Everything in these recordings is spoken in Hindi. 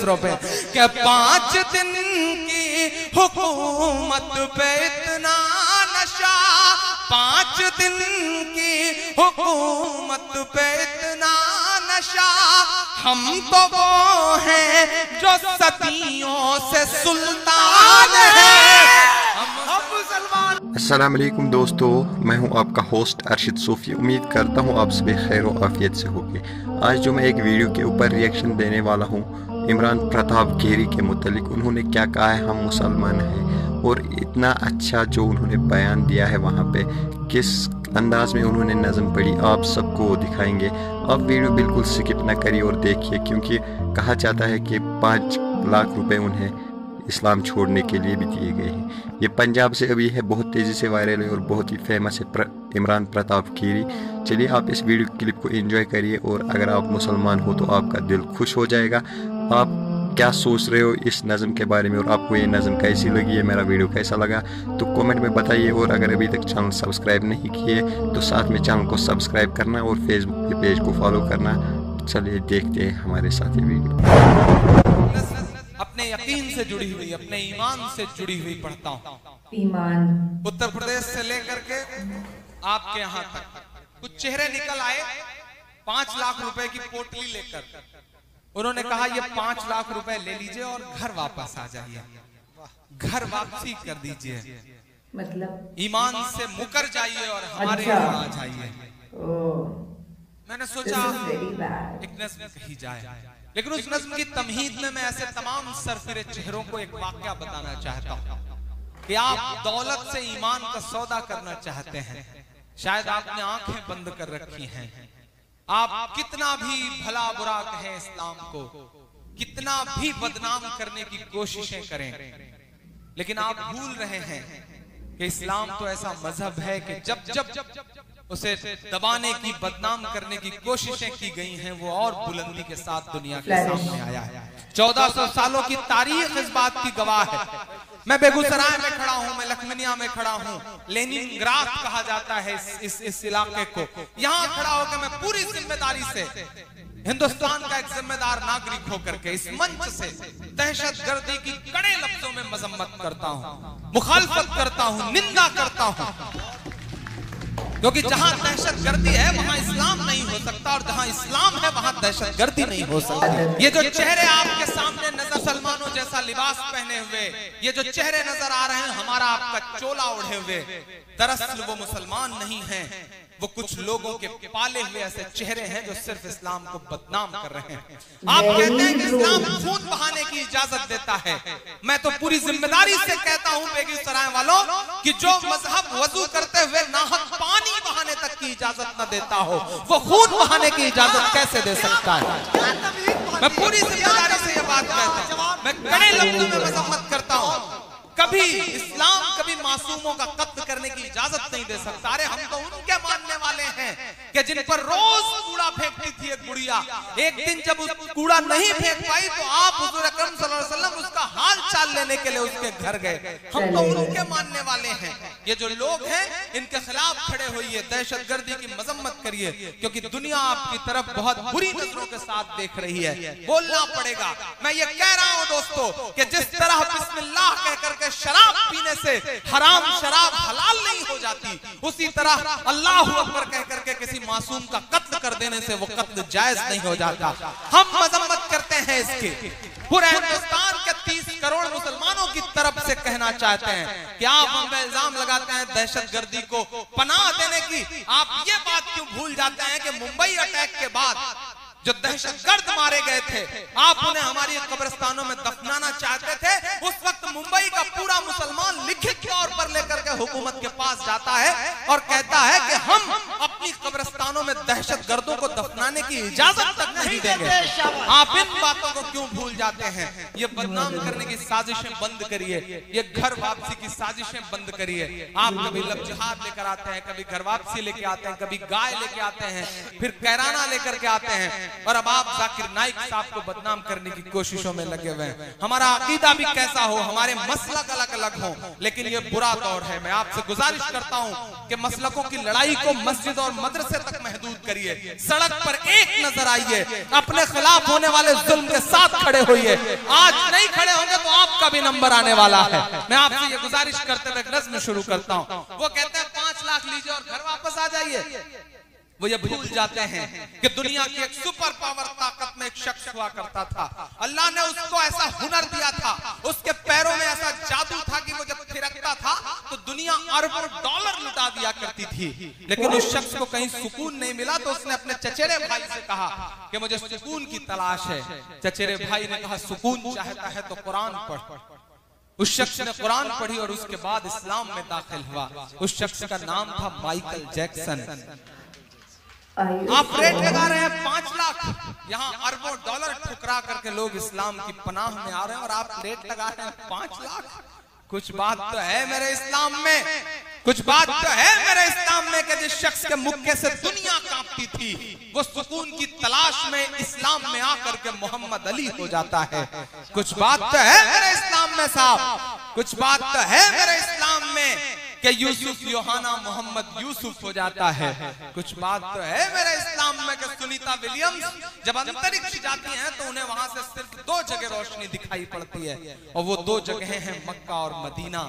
दूसरों पे कि 5 दिन की हुकूमत पे इतना नशा, 5 दिन की हुकूमत पे इतना नशा, हम तो वो हैं जो सदियों से सुल्तान हैं, हम मुसलमान। अस्सलाम वालेकुम दोस्तों, मैं हूं आपका होस्ट अरशद सूफी। उम्मीद करता हूं आप सभी खैर व आफियत से होंगे। आज जो मैं एक वीडियो के ऊपर रिएक्शन देने वाला हूं इमरान प्रताप घेरी के मुतालिक, उन्होंने क्या कहा है हम मुसलमान हैं, और इतना अच्छा जो उन्होंने बयान दिया है वहाँ पे, किस अंदाज में उन्होंने नज़म पढ़ी, आप सबको दिखाएंगे। आप वीडियो बिल्कुल स्किप ना करिए और देखिए, क्योंकि कहा जाता है कि 5 लाख रुपए उन्हें इस्लाम छोड़ने के लिए भी दिए गए हैं। ये पंजाब से अभी है, बहुत तेज़ी से वायरल है और बहुत ही फेमस है इमरान प्रताप घेरी। चलिए आप इस वीडियो क्लिप को एंजॉय करिए, और अगर आप मुसलमान हो तो आपका दिल खुश हो जाएगा। आप क्या सोच रहे हो इस नज़म के बारे में, और आपको ये नज़म कैसी लगी है, मेरा वीडियो कैसा लगा, तो कमेंट में बताइए। और अगर अभी तक चैनल सब्सक्राइब नहीं किए तो साथ में चैनल को सब्सक्राइब करना और फेसबुक के पेज को फॉलो करना। चलिए देखते हैं हमारे साथ ये वीडियो। अपने यकीन से जुड़ी हुई, अपने ईमान से जुड़ी हुई पढ़ता हूँ। ईमान उत्तर प्रदेश से लेकर के आपके यहाँ तक कुछ चेहरे निकल आए 5 लाख रुपए की पोटली लेकर। उन्होंने कहा ये 5 लाख रुपए ले लीजिए और घर वापस आ जाइए, घर वापसी कर दीजिए, मतलब ईमान से मुकर जाइए और हमारे यहाँ आ जाइए। मैंने सोचा एक नज़्म कही जाए, लेकिन उस नज़्म की तमहीद में मैं ऐसे तमाम सरफिरे चेहरों को एक वाकया बताना चाहता हूँ कि आप दौलत से ईमान का सौदा करना चाहते हैं। शायद आपने आंखें बंद कर रखी हैं, आप कितना भी भला बुरा कहें इस्लाम को, कितना भी बदनाम करने की कोशिशें करें, लेकिन आप भूल रहे हैं कि इस्लाम तो ऐसा मजहब है कि जब जब उसे दबाने की, बदनाम करने की कोशिशें की गई हैं, वो और बुलंदी के साथ दुनिया के सामने आया है। 1400 सालों की तारीख इस बात की गवाह है। मैं बेगूसराय में खड़ा हूँ, मैं लखनऊ में खड़ा हूँ, लेनिनग्राद कहा जाता है इस इलाके को। यहाँ खड़ा होकर मैं पूरी जिम्मेदारी से हिंदुस्तान का एक जिम्मेदार नागरिक होकर के इस मंच से दहशतगर्दी की कड़े लफ्जों में मजम्मत करता हूँ, मुखालफत करता हूँ, निंदा करता हूँ, क्योंकि जहां दहशतगर्दी है वहां इस्लाम नहीं हो सकता, और जहां इस्लाम है वहां दहशतगर्दी नहीं हो सकती। ये जो चेहरे आपके सामने नजर, मुसलमानों जैसा लिबास पहने हुए ये जो चेहरे नजर आ रहे हैं, हमारा आपका चोला ओढ़े हुए, दरअसल वो मुसलमान नहीं हैं, वो कुछ लोगों के पाले हुए ऐसे चेहरे हैं जो सिर्फ इस्लाम को बदनाम कर रहे हैं। आप कहते हैं कि इस्लाम खून बहाने की इजाजत देता है। मैं तो पूरी जिम्मेदारी से कहता हूं बेगूसराय वालों कि जो मजहब वजू करते हुए नाहक पानी बहाने तक की इजाजत न देता हो, वो खून बहाने की इजाजत कैसे दे सकता है। मैं पूरी जिम्मेदारी से यह बात कहता हूं, मैं कड़े लफ्जों में मजम्मत करता हूं। कभी इस्लाम कभी मासूमों का कत्ल करने की इजाजत नहीं दे सकता। अरे हम तो उनके मानने वाले हैं कि जिन पर रोज कूड़ा फेंकती थी एक बुढ़िया, एक दिन जब उस कूड़ा नहीं फेंक पाई तो आप हुजूर अकरम सल्लल्लाहु अलैहि वसल्लम उसका हाल चाल लेने के लिए उसके घर गए। हम तो उनके मानने वाले हैं। ये जो लोग हैं इनके खिलाफ खड़े होइए, दहशतगर्दी की मजम्मत करिए, क्योंकि दुनिया आपकी तरफ बहुत बुरी नजरों के साथ देख रही है। बोलना पड़ेगा। मैं ये कह रहा हूं दोस्तों कि जिस तरह बिस्मिल्लाह कहकर शराब पीने से हराम शराब हलाल नहीं हो जाती, उसी तरह अल्लाह अकबर कह करके किसी मासूम का कत्ल कर देने से वो कत्ल जायज नहीं हो जाता। हम मजम्मत करते हैं इसके। पूरे हिंदुस्तान के 30 करोड़ मुसलमानों की तरफ से कहना चाहते हैं कि आप हम पे इल्जाम लगाते हैं दहशतगर्दी को पनाह देने की। आप ये बात क्यों भूल जाते हैं कि मुंबई अटैक के बाद जो दहशतगर्द मारे गए थे, आप उन्हें हमारी कब्रिस्तानों में दफनाना चाहते थे। उस वक्त मुंबई का पूरा मुसलमान लिखित तौर पर लेकर के हुकूमत के पास जाता है और कहता है कि हम अपनी कब्रिस्तानों में दहशतगर्दों को दफनाने की इजाजत तक नहीं देंगे। आप इन बातों को क्यों भूल जाते हैं। ये बदनाम करने की साजिशें बंद करिए, ये घर वापसी की साजिशें बंद करिए। आप कभी लब जिहाद लेकर आते हैं, कभी घर वापसी लेके आते हैं, कभी गाय लेके आते हैं, फिर कैराना लेकर के आते हैं, और अब आप जाकिर नाइक साहब को बदनाम करने की कोशिशों में लगे हुए हैं। हमारा अकीदा भी कैसा हो, हमारे मसलक अलग अलग हो, लेकिन ये बुरा दौर है। मैं आपसे गुजारिश करता हूं कि मसलकों की लड़ाई को मस्जिद और मदरसे तक महदूद करिए। सड़क पर एक नजर आइए, अपने खिलाफ होने वाले जुल्म के साथ खड़े होइए। आज नहीं खड़े होंगे तो आपका भी नंबर आने वाला है। मैं आपसे ये गुजारिश करते हुए नज्म शुरू करता हूँ। वो कहते हैं 5 लाख लीजिए और घर वापस आ जाइए। वो ये भूल जाते हैं कि दुनिया की एक सुपर पावर ताकत में एक शख्स हुआ करता था। अल्लाह ने उसको ऐसा हुनर दिया था, उसके पैरों में ऐसा जादू था कि वो जब थिरकता था तो दुनिया अरबों डॉलर लुटा दिया करती थी। लेकिन उस शख्स को कहीं सुकून नहीं मिला तो उसने अपने चचेरे भाई से कहा कि मुझे सुकून की तलाश है। चचेरे भाई ने कहा सुकून चाहता है तो कुरान पढ़। उस शख्स ने कुरान पढ़ी और उसके बाद इस्लाम में दाखिल हुआ। उस शख्स का नाम था माइकल जैक्सन। आप रेट लगा रहे हैं 5 लाख, यहाँ अरबों डॉलर ठुकरा करके लोग इस्लाम की पनाह में आ रहे हैं और आप रेट लगा रहे हैं 5 लाख। कुछ बात तो है मेरे इस्लाम में, कुछ बात तो है मेरे इस्लाम में कि जिस शख्स के मुक्के से दुनिया कांपती थी वो सुकून की तलाश में इस्लाम में आकर के मोहम्मद अली हो जाता है। कुछ बात तो है मेरे इस्लाम में साहब, कुछ बात तो है मेरे इस्लाम में कि यूसुफ योहाना मोहम्मद यूसुफ हो जाता है। कुछ बात तो है मेरे इस्लाम में कि सुनीता विलियम्स जब अंतरिक्ष जाती हैं तो उन्हें वहां से सिर्फ 2 जगह रोशनी दिखाई पड़ती है और वो 2 जगहें हैं मक्का और मदीना।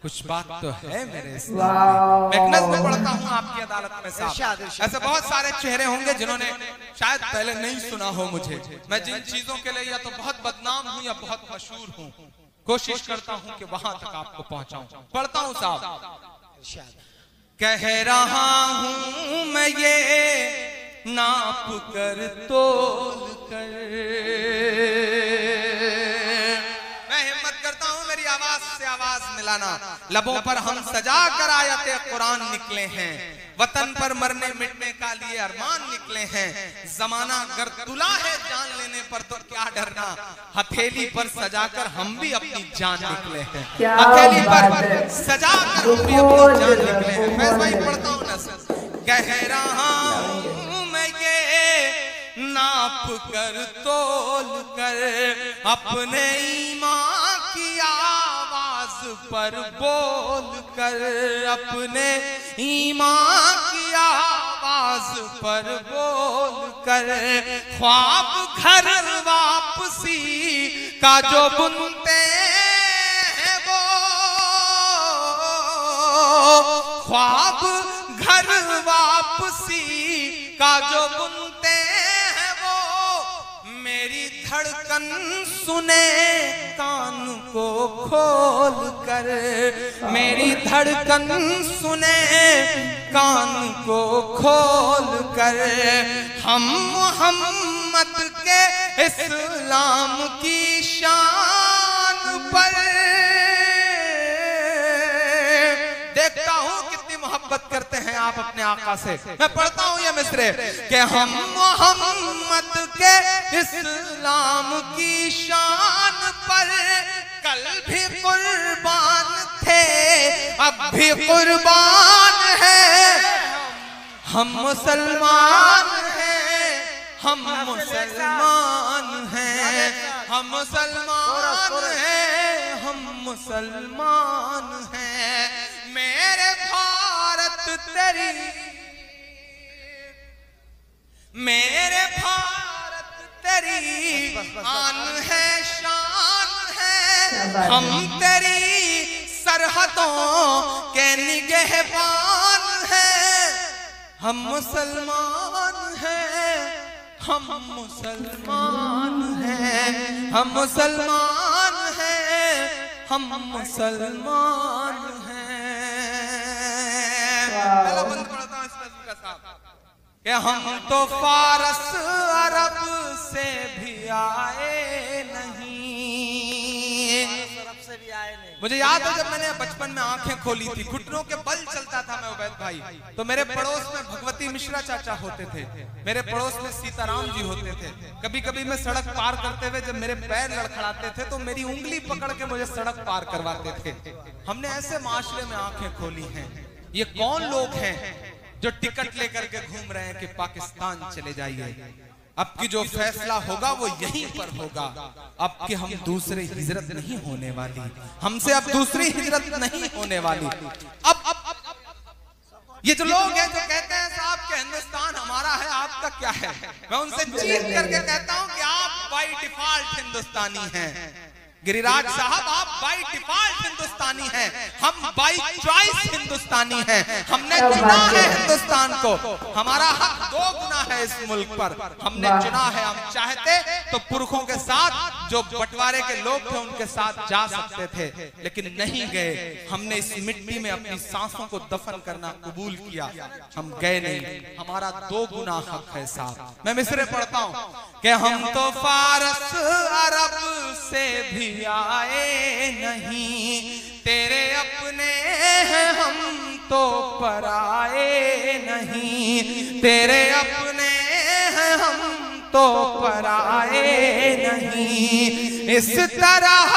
कुछ बात तो है मेरे इस्लाम में। मैं एक नज़्म पढ़ता हूँ आपकी अदालत में साहब। ऐसे बहुत सारे चेहरे होंगे जिन्होंने शायद पहले नहीं सुना हो मुझे। मैं जिन चीजों के लिए या तो बहुत बदनाम हूँ या बहुत मशहूर हूँ, कोशिश करता हूं कि वहां तक आपको पहुंचाऊं। पढ़ता हूं साहब। कह रहा हूं मैं ये नाप कर तोल कर, मैं हिम्मत करता हूं मेरी आवाज से आवाज मिलाना। लबों पर हम सजा कर आयते कुरान निकले हैं, वतन पर मरने मिटने का लिए अरमान निकले हैं। जमाना अगर तुला है जान लेने पर तो क्या डरना, हथेली पर सजाकर हम भी अपनी जान निकले हैं। हथेली पर सजाकर हम भी अपनी जान निकले हैं। मैं भाई पढ़ता हूँ ना, कह रहा हूँ मैं ये नाप कर तोल कर, अपने ईमान की आवाज पर बोल कर, अपने ईमान की आवाज पर बोल कर, ख्वाब घर वापसी का जो बुनते हैं वो, ख्वाब घर वापसी का जो बुनते हैं वो, मेरी धड़कन सुने कान को खोल कर, मेरी धड़कन सुने कान को खोल कर, हम मोहम्मद के इस्लाम की शान पर। देखता हूं कितनी मोहब्बत करते हैं आप अपने आका से। मैं पढ़ता हूं ये मिसरे कि हम मोहम्मद के इस्लाम की शान पर कल भी कुर्बान थे, अब भी कुर्बान है। हम मुसलमान हैं, हम मुसलमान हैं, हम मुसलमान हैं, हम मुसलमान हैं। मेरे भारत तेरी, मेरे भारत तेरी आन है, शान है। हम तेरी सरहदों के निगहबान हैं। हम मुसलमान हैं, हम मुसलमान हैं, हम मुसलमान हैं, हम मुसलमान हैं। पहला बंद पढ़ता हूं इस नज़्म का साहब कि हम तो फारस अरब से भी आए नहीं, मुझे याद है जब मैंने बचपन में आंखें खोली थी, घुटनों के बल चलता था मैं उबैद भाई, तो मेरे पड़ोस में भगवती मिश्रा चाचा होते थे, मेरे पड़ोस में सीताराम जी होते थे। कभी कभी मैं सड़क पार करते हुए जब मेरे पैर लड़खड़ाते थे तो मेरी उंगली पकड़ के मुझे सड़क पार करवाते थे। हमने ऐसे माशरे में आंखें खोली हैं। ये कौन लोग हैं जो टिकट लेकर के घूम रहे हैं कि पाकिस्तान चले जाइए। अब की जो फैसला होगा वो यहीं पर होगा। अब कि हम दूसरी हिजरत नहीं होने वाली, हमसे अब दूसरी हिजरत नहीं होने वाली। अब ये जो लोग हैं जो कहते हैं साहब कि हिंदुस्तान हमारा है, आपका क्या है, मैं उनसे चीट करके कहता हूं कि आप बाय डिफॉल्ट हिंदुस्तानी हैं। गिरिराज साहब आप बाय डिफॉल्ट हिंदुस्तानी हैं, हम बाय चॉइस हिंदुस्तानी हैं। हमने चुना है हिंदुस्तान को, हमारा हक 2 गुना है इस मुल्क पर, हमने चुना है। हम चाहते तो पुरखों के साथ जो बंटवारे के लोग थे उनके साथ जा सकते थे, लेकिन नहीं गए। हमने इस मिट्टी में अपनी सांसों को दफन करना कबूल किया, हम गए नहीं। हमारा 2 गुना हक है साहब। मैं मिसरे पढ़ता हूं कि हम तो फारस अरब से भी आए नहीं, तेरे अपने हैं हम तो पराए नहीं, तेरे अपने हैं हम तो पराए नहीं। इस तरह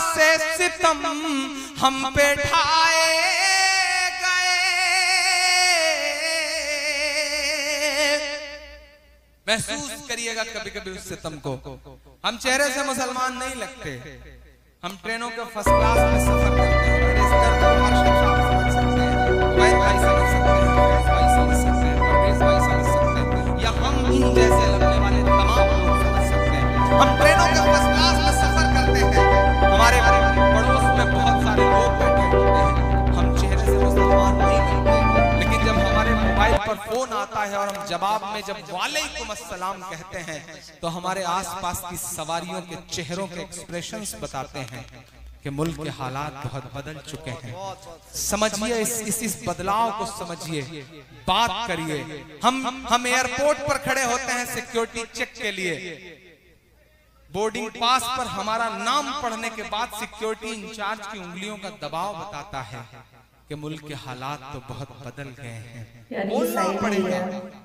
से सितम हम पे ढाए महसूस करिएगा कभी कभी उस सितम को। हम चेहरे से मुसलमान नहीं लगते, हम ट्रेनों के फर्स्ट क्लास में सफर करते हैं, या हम इन जैसे लगने वाले तमाम लोग समझ सकते हैं। हम ट्रेनों के फर्स्ट क्लास में सफर करते हैं, हमारे पड़ोस में बहुत सारे लोग बैठे होते हैं, हम चेहरे से मुसलमान नहीं लगते, लेकिन जब हमारे मोबाइल पर फोन आता है और हम जवाब में जब वालेकुम अस्सलाम कहते हैं तो हमारे आसपास की सवारियों के चेहरों के एक्सप्रेशंस बताते हैं कि मुल्क के हालात बहुत बदल चुके हैं। समझिए इस बदलाव को समझिए, बात करिए। हम एयरपोर्ट पर खड़े होते हैं सिक्योरिटी चेक के लिए, बोर्डिंग पास पर हमारा नाम पढ़ने के बाद सिक्योरिटी इंचार्ज की उंगलियों का दबाव बताता है कि मुल्क के हालात तो बहुत बदल गए हैं। बोलना पड़ेगा,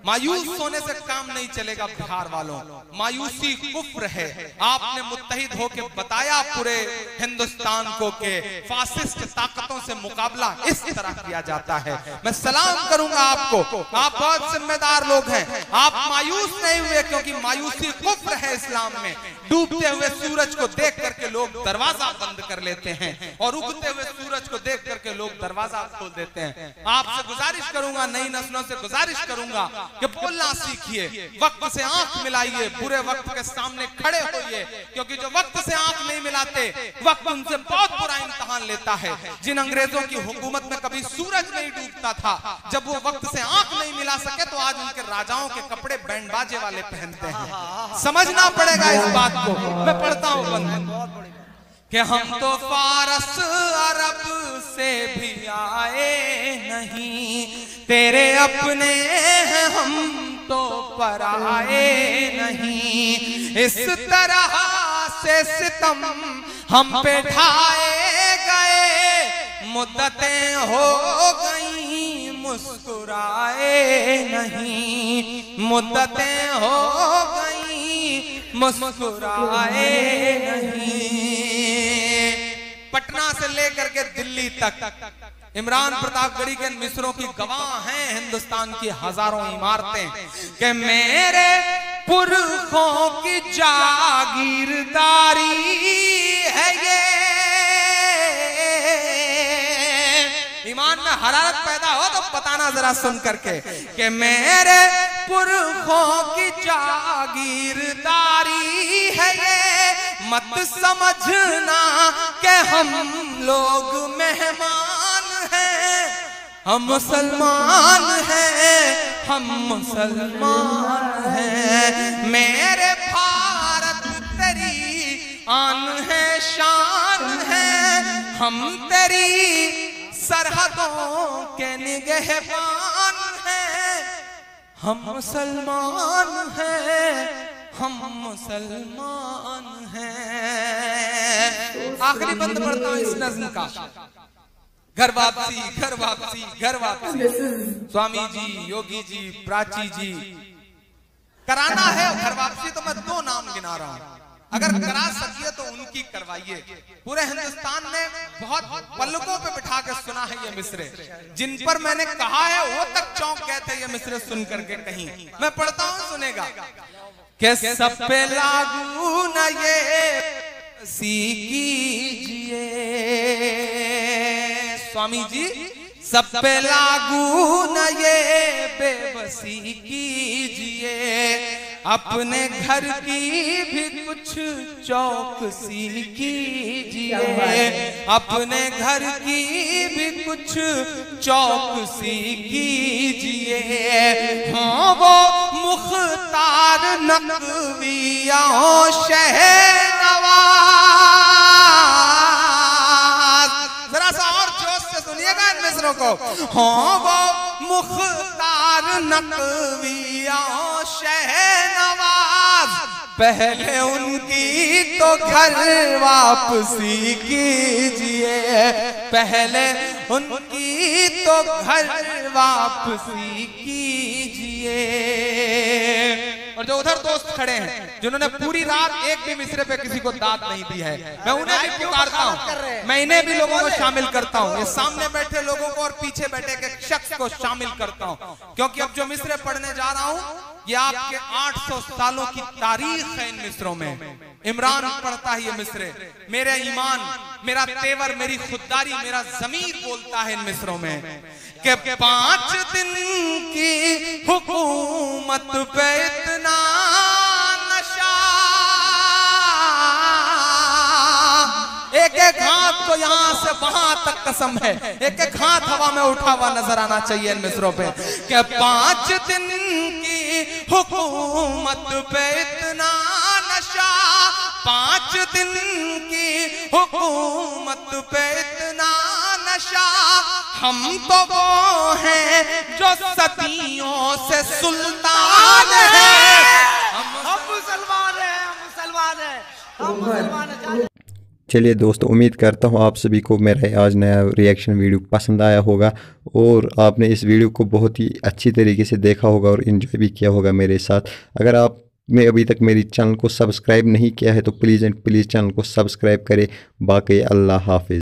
मायूस होने से काम नहीं चलेगा। बिहार वालों, मायूसी कुफ्र है। आपने मुत्तहिद होकर बताया पूरे हिंदुस्तान को कि फासिस्ट ताकतों से मुकाबला इस तरह किया जाता है। मैं सलाम करूंगा आपको, आप बहुत जिम्मेदार लोग हैं। आप मायूस नहीं हुए, क्योंकि मायूसी कुफ्र है इस्लाम में। डूबते हुए सूरज को देख करके लोग दरवाजा बंद कर लेते हैं और उगते हुए सूरज को देख करके लोग दरवाजा खोल देते हैं। आपसे गुजारिश करूंगा, नई नस्लों से गुजारिश करूंगा कि बोलना सीखिए, वक्त से आंख मिलाइए, बुरे वक्त के सामने खड़े होइए, क्योंकि जो वक्त से आंख नहीं मिलाते वक्त उनसे बहुत बुरा इम्तिहान लेता है। जिन अंग्रेजों की हुकूमत में कभी सूरज नहीं डूबता था, जब वो वक्त से आंख नहीं मिला सके तो आज उनके राजाओं के कपड़े बैंड बाजे वाले पहनते हैं। समझना पड़ेगा इस बात को। मैं पढ़ता हूँ कि हम तो फारस अरब से भी आए नहीं, तेरे अपने हैं हम तो पराए नहीं। इस तरह से सितम हम पे ढाए गए, मुद्दतें हो गई मुस्कुराए नहीं, मुद्दतें हो गई मुस्कुराए नहीं। पटना से लेकर के दिल्ली तक इमरान प्रतापगढ़ी के मिसरों की गवाह हैं हिंदुस्तान की हजारों इमारतें कि मेरे पुरखों की जागीरदारी है ये। ईमान में हरारत पैदा हो तो बताना जरा सुन करके कि मेरे पुरखों की जागीरदारी है ये, मत समझना कि हम लोग मेहमान हैं, हम मुसलमान हैं, हम मुसलमान हैं। मेरे भारत तेरी आन है, शान है, हम तेरी सरहदों के निगहबान हैं, हम मुसलमान हैं, हम मुसलमान हैं। आखिरी बंद पढ़ता हूं इस नज़्म का। घर वापसी, घर वापसी, घर वापसी। स्वामी जी, योगी जी, प्राची जी, कराना है घर वापसी तो मैं 2 नाम गिना रहा हूं। अगर करा सकिए तो उनकी करवाइए। पूरे हिंदुस्तान ने बहुत पलकों पे बिठा के सुना है ये मिसरे, जिन पर मैंने कहा है वो तक चौंक गए थे ये मिसरे सुन करके। कहीं मैं पढ़ता हूं, सुनेगा कि सब पे लागू न ये सी कीजिए। स्वामी जी, सब पे लागू न ये बेबसी कीजिए, अपने घर की भी कुछ चौकसी कीजिए, अपने घर की भी कुछ चौकसी कीजिए। हाँ वो मुख्तार नकविया शहनवाज, जरा सा और जोश से सुनिएगा इन मिसरों को। हाँ वो मुख्तार नकविया शहनवाज, पहले उनकी तो घर वापसी कीजिए, पहले उनकी तो घर वापसी कीजिए। और जो उधर दोस्त खड़े हैं जिन्होंने पूरी रात एक भी मिसरे पे किसी को दाद नहीं दी है, मैं उन्हें भी पुकारता हूँ, मैं इन्हें भी लोगों को शामिल करता हूँ, ये सामने बैठे लोगों को और पीछे बैठे के शख्स को शामिल करता हूँ, क्योंकि अब जो मिसरे पढ़ने जा रहा हूँ ये आपके 800 सालों की तारीख है इन मिसरों में। इमरान पढ़ता है ये मिसरे, मेरा ईमान, मेरा तेवर, मेरी खुददारी, मेरा ज़मीर बोलता है इन मिसरों में कि 5 दिन की हुकूमत पे इतना नशा, एक एक हाथ तो यहाँ से वहां तक कसम है, एक एक हाथ हवा में उठा हुआ नजर आना चाहिए इन मिसरों पे कि 5 दिन की हुकूमत पे इतना नशा, 5 दिन की हुकूमत पे इतना नशा, हम तो वो हैं जो सदियों से सुल्तान हैं, हम मुसलमान हैं, हम मुसलमान हैं, हम मुसलमान हैं। चलिए दोस्तों, उम्मीद करता हूँ आप सभी को मेरा आज नया रिएक्शन वीडियो पसंद आया होगा और आपने इस वीडियो को बहुत ही अच्छी तरीके से देखा होगा और इन्जॉय भी किया होगा मेरे साथ। अगर आपने अभी तक मेरी चैनल को सब्सक्राइब नहीं किया है तो प्लीज़ एंड प्लीज़ चैनल को सब्सक्राइब करें। बाकी अल्लाह हाफिज़।